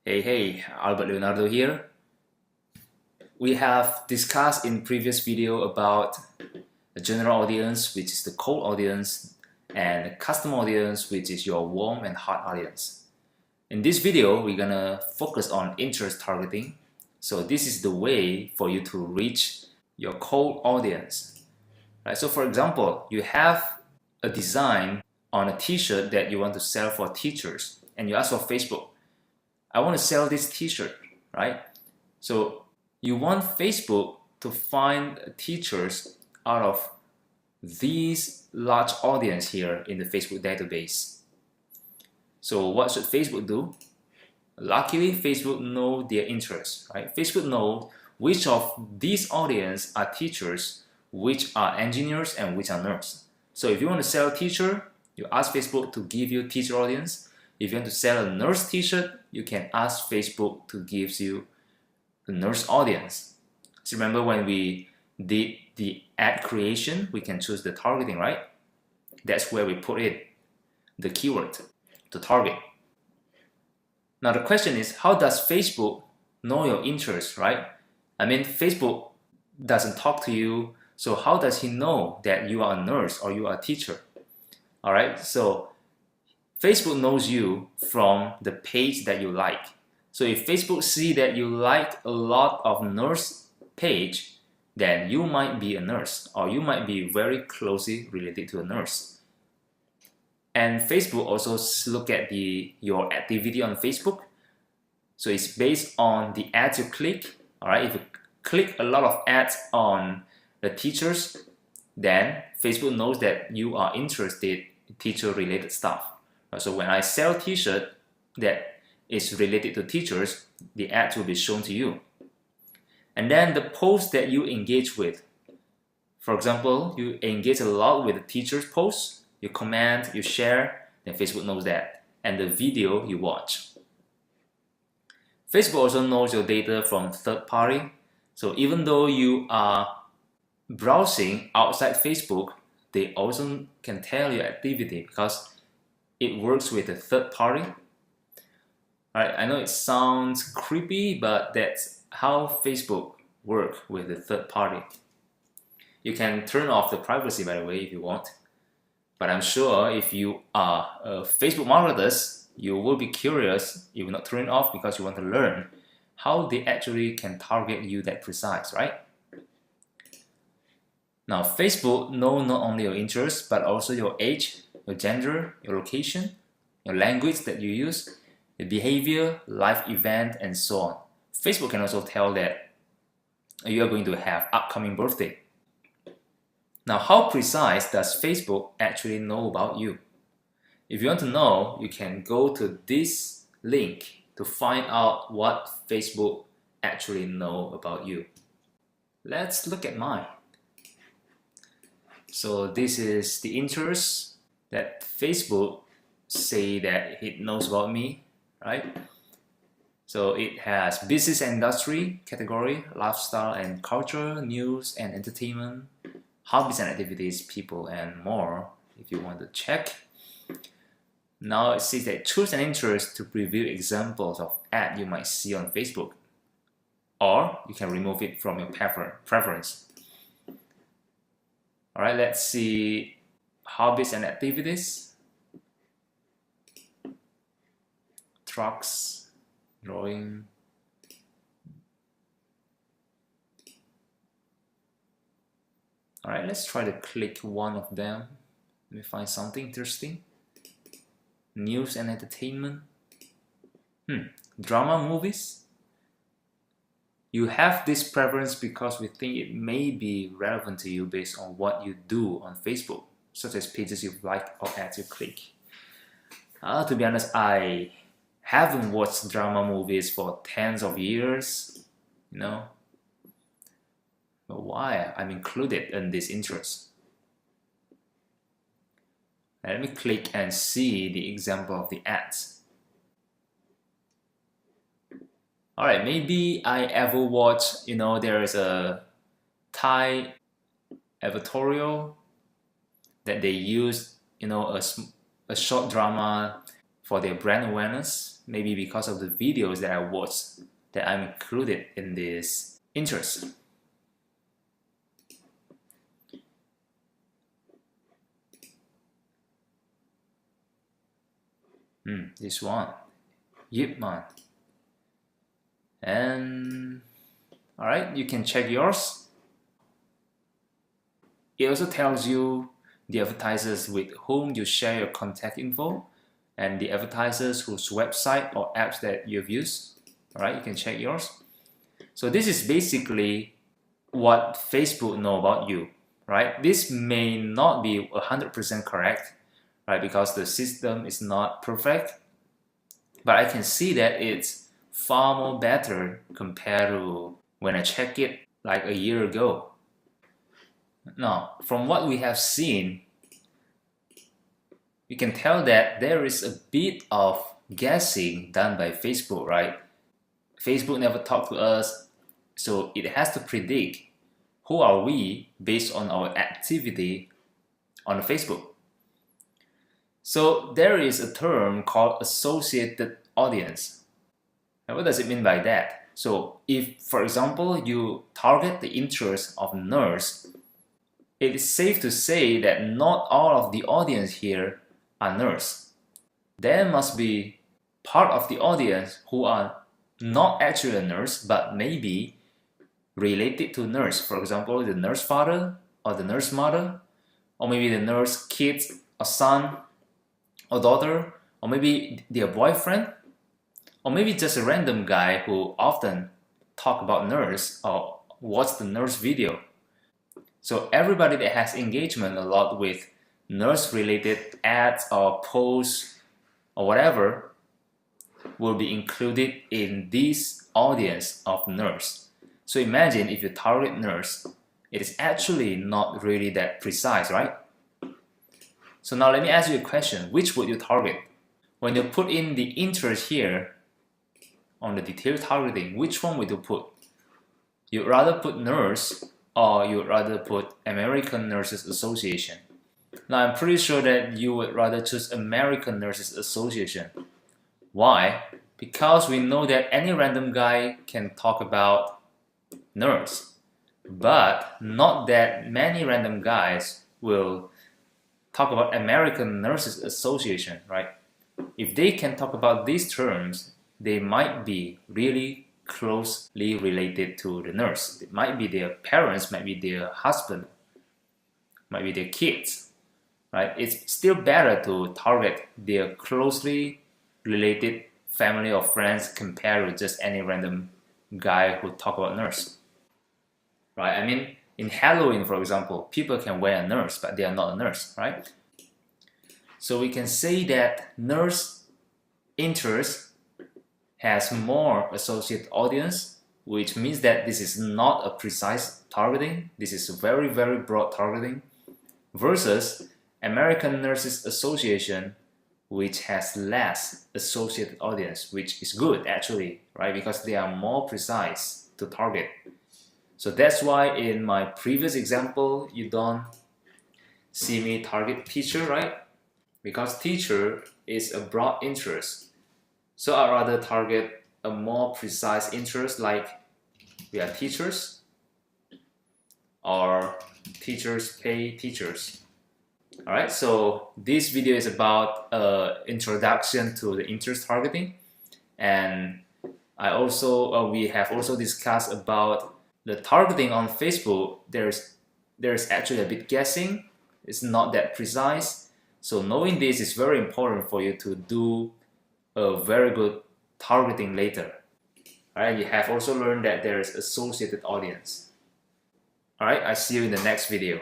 Hey, Albert Leonardo here. We have discussed in previous video about the general audience, which is the cold audience, and the custom audience, which is your warm and hot audience. In this video, we're gonna focus on interest targeting. So this is the way for you to reach your cold audience. Right? So for example, you have a design on a t-shirt that you want to sell for teachers, and you ask for Facebook. I want to sell this t-shirt, right? So you want Facebook to find teachers out of these large audience here in the Facebook database. So what should Facebook do? Luckily, Facebook knows their interests, right? Facebook knows which of these audience are teachers, which are engineers, and which are nurses. So if you want to sell a teacher, you ask Facebook to give you teacher audience. If you want to sell a nurse t-shirt, you can ask Facebook to give you the nurse audience. So remember when we did the ad creation, we can choose the targeting, right? That's where we put in the keyword to target. Now the question is, how does Facebook know your interest, right? I mean, Facebook doesn't talk to you, so how does he know that you are a nurse or you are a teacher? All right, so Facebook knows you from the page that you like. So if Facebook see that you like a lot of nurse page, then you might be a nurse or you might be very closely related to a nurse. And Facebook also look at your activity on Facebook. So it's based on the ads you click. All right, if you click a lot of ads on the teachers, then Facebook knows that you are interested in teacher related stuff. So when I sell t-shirt that is related to teachers, the ads will be shown to you. And then the post that you engage with. For example, you engage a lot with the teacher's posts, you comment, you share, then Facebook knows that. And the video you watch. Facebook also knows your data from third party. So even though you are browsing outside Facebook, they also can tell your activity because it works with a third party. All right, I know it sounds creepy, but that's how Facebook works with the third party. You can turn off the privacy, by the way, if you want. But I'm sure if you are a Facebook marketers, you will be curious. You will not turn it off because you want to learn how they actually can target you that precise, right? Now, Facebook knows not only your interests, but also your age, your gender, your location, your language that you use, the behavior, life event, and so on. Facebook can also tell that you are going to have upcoming birthday. Now, how precise does Facebook actually know about you? If you want to know, you can go to this link to find out what Facebook actually know about you. Let's look at mine. So this is the interest that Facebook say that it knows about me, right? So it has business and industry category, lifestyle and culture, news and entertainment, hobbies and activities, people, and more if you want to check. Now it says that choose an interest to preview examples of ad you might see on Facebook, or you can remove it from your preference. All right, let's see hobbies and activities. Trucks, drawing. All right, let's try to click one of them. Let me find something interesting. News and entertainment. Drama movies. You have this preference because we think it may be relevant to you based on what you do on Facebook, such as pages you like or ads you click. To be honest, I haven't watched drama movies for tens of years, But why I'm included in this interest? Let me click and see the example of the ads. All right, maybe I ever watch, there is a Thai advertorial that they use, a short drama for their brand awareness, maybe because of the videos that I watched that I'm included in this interest. This one, Yip Man. And alright, you can check yours. It also tells you the advertisers with whom you share your contact info and the advertisers whose website or apps that you've used. Alright, you can check yours. So this is basically what Facebook know about you, right? This may not be 100% correct, right? Because the system is not perfect, but I can see that it's far more better compared to when I checked it like a year ago. Now, from what we have seen, you can tell that there is a bit of guessing done by Facebook, right? Facebook never talked to us, so it has to predict who are we based on our activity on Facebook. So there is a term called associated audience. And what does it mean by that? So if, for example, you target the interest of nurse, it is safe to say that not all of the audience here are nurse. There must be part of the audience who are not actually a nurse, but maybe related to nurse. For example, the nurse father or the nurse mother, or maybe the nurse kids or son or daughter, or maybe their boyfriend, or maybe just a random guy who often talk about nurse or watch the nurse video. So everybody that has engagement a lot with nurse related ads or posts or whatever will be included in this audience of nurse. So imagine if you target nurse, it is actually not really that precise, right? So now let me ask you a question. Which would you target? When you put in the interest here on the detailed targeting, which one would you put? You'd rather put nurse or you'd rather put American Nurses Association? Now I'm pretty sure that you would rather choose American Nurses Association. Why? Because we know that any random guy can talk about nurse, but not that many random guys will talk about American Nurses Association, right? If they can talk about these terms, they might be really closely related to the nurse. It might be their parents, might be their husband, might be their kids, right? It's still better to target their closely related family or friends compared with just any random guy who talk about nurse, right? I mean, in Halloween, for example, people can wear a nurse, but they are not a nurse, right? So we can say that nurse interest has more associate audience, which means that this is not a precise targeting. This is very, very broad targeting versus American Nurses Association, which has less associated audience, which is good actually, right? Because they are more precise to target. So that's why in my previous example, you don't see me target teacher, right? Because teacher is a broad interest. So I'd rather target a more precise interest like we are teachers or teachers pay teachers. Alright, so this video is about introduction to the interest targeting, and we have also discussed about the targeting on Facebook. There's actually a bit guessing. It's not that precise. So knowing this is very important for you to do a very good targeting later. Alright, you have also learned that there is associated audience. Alright, I see you in the next video.